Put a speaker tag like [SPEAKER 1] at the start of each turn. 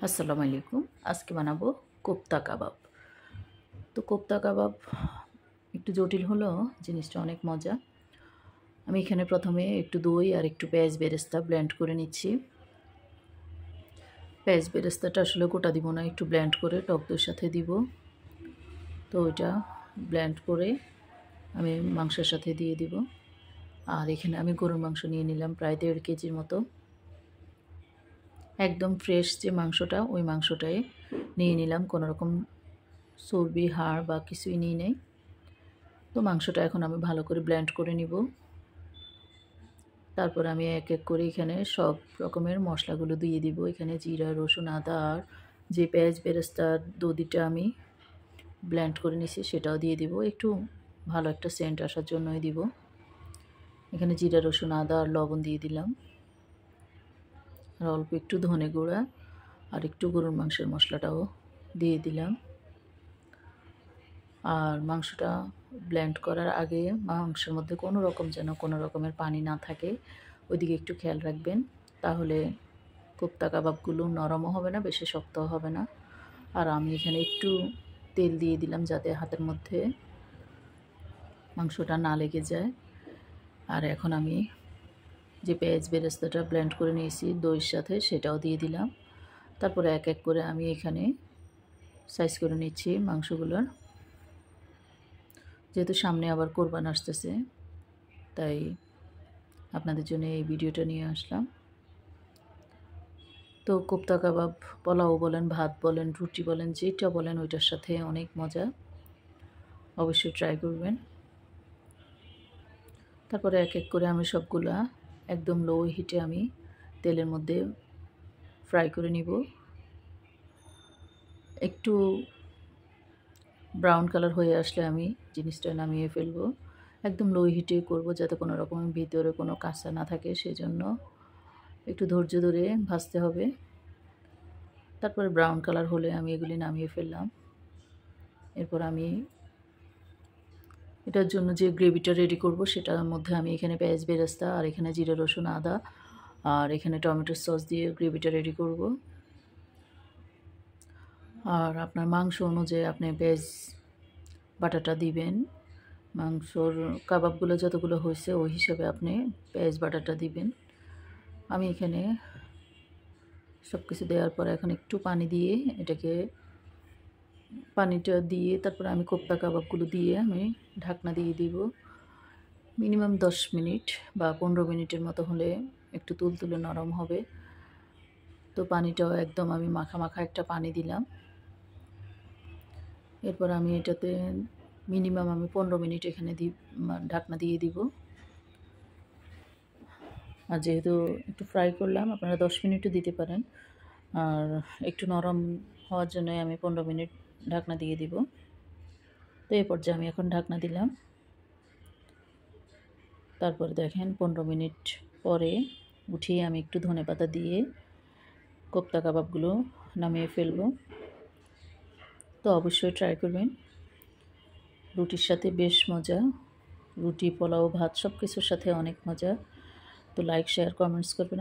[SPEAKER 1] আসসালামু আলাইকুম। আজকে বানাবো কোপ্তা কাবাব। তো কোপ্তা কাবাব একটু জটিল হলেও জিনিসটা অনেক মজা। আমি এখানে প্রথমে একটু দই আর একটু পেঁয়াজ বেরেস্তা ব্লেন্ড করে নিচ্ছি। পেঁয়াজ বেরেস্তাটা আসলে গোটা দিব না, একটু ব্লেন্ড করে টক দইয়ের সাথে দিব। তো ওইটা ব্লেন্ড করে আমি মাংসের সাথে দিয়ে দিব। আর এখানে আমি গরুর মাংস নিয়ে নিলাম প্রায় 1.5 কেজির মতো। একদম ফ্রেশ যে মাংসটা, ওই মাংসটাই নিয়ে নিলাম, কোনো রকম চর্বি হাড় বা কিছুই নিয়ে নেই। তো মাংসটা এখন আমি ভালো করে ব্লেন্ড করে নিব। তারপর আমি এক এক করে এখানে সব রকমের মশলাগুলো দিয়ে দিব। এখানে জিরা, রসুন, আদা আর যে পেঁয়াজ বেরেস্তার দদিটা আমি ব্লেন্ড করে নিছি সেটাও দিয়ে দিব। একটু ভালো একটা সেন্ট আসার জন্যই দিব। এখানে জিরা, রসুন, আদা আর লবণ দিয়ে দিলাম, আর অল্প একটু ধনে গুঁড়া আর একটু গরুর মাংসের মশলাটাও দিয়ে দিলাম। আর মাংসটা ব্লেন্ড করার আগে মাংসের মধ্যে কোনো রকমের পানি না থাকে, ওইদিকে একটু খেয়াল রাখবেন। তাহলে কোপ্তা কাবাবগুলো নরমও হবে না, বেশি শক্তও হবে না। আর আমি এখানে একটু তেল দিয়ে দিলাম যাতে হাতের মধ্যে মাংসটা না লেগে যায়। আর এখন আমি যে পেঁয়াজ বেরেস্তাটা ব্লেন্ড করে নিয়েছি দইয়ের সাথে সেটাও দিয়ে দিলাম। তারপরে এক এক করে আমি এখানে সাইজ করে নিচ্ছি মাংসগুলোর। যেহেতু সামনে আবার কোরবান আসতেছে, তাই আপনাদের জন্য এই ভিডিওটা নিয়ে আসলাম। তো কোপ্তা কাবাব পোলাও বলেন, ভাত বলেন, রুটি বলেন, যেটা বলেন ওইটার সাথে অনেক মজা, অবশ্যই ট্রাই করবেন। তারপরে এক এক করে আমি সবগুলা একদম লো হিটে আমি তেলের মধ্যে ফ্রাই করে নিব। একটু ব্রাউন কালার হয়ে আসলে আমি জিনিসটা নামিয়ে ফেলবো। একদম লো হিটে করব যাতে কোনো রকমের ভিতরে কোনো কাঁচা না থাকে, সেজন্য একটু ধৈর্য ধরে ভাজতে হবে। তারপরে ব্রাউন কালার হলে আমি এগুলি নামিয়ে ফেললাম। এরপর আমি এটার জন্য যে গ্রেভিটা রেডি করব সেটার মধ্যে আমি এখানে পেঁয়াজ বেরেস্তা আর এখানে জিরা, রসুন, আদা আর এখানে টমেটোর সস দিয়ে গ্রেভিটা রেডি করব। আর আপনার মাংস অনুযায়ী আপনি পেঁয়াজ বাটাটা দিবেন। মাংসর কাবাবগুলো যতগুলো হয়েছে ওই হিসাবে আপনি পেঁয়াজ বাটাটা দিবেন। আমি এখানে সব কিছু দেওয়ার পর এখন একটু পানি দিয়ে পানিটা দিয়ে তারপরে আমি কোপ্তা কাবাবগুলো দিয়ে আমি ঢাকনা দিয়ে দিব। মিনিমাম 10 মিনিট বা 15 মিনিটের মতো হলে একটু তুলতুলে নরম হবে। তো পানিটাও একদম আমি মাখা মাখা একটা পানি দিলাম। এরপর আমি এটাতে মিনিমাম আমি 15 মিনিট এখানে ঢাকনা দিয়ে দিব। আর যেহেতু একটু ফ্রাই করলাম, আপনারা 10 মিনিটও দিতে পারেন। আর একটু নরম হওয়ার জন্য আমি 15 মিনিট ঢাকনা দিয়ে দিব। তো এই পর্যায়ে আমি এখন ঢাকনা দিলাম। তারপরে দেখেন 15 মিনিট পরে উঠিয়ে আমি একটু ধনেপাতা দিয়ে কোপ্তা কাবাবগুলো নামিয়ে ফেলব। তো অবশ্যই ট্রাই করবেন, রুটির সাথে বেশ মজা, রুটি, পোলাও, ভাত সব কিছুর সাথে অনেক মজা। তো লাইক, শেয়ার, কমেন্টস করবেন।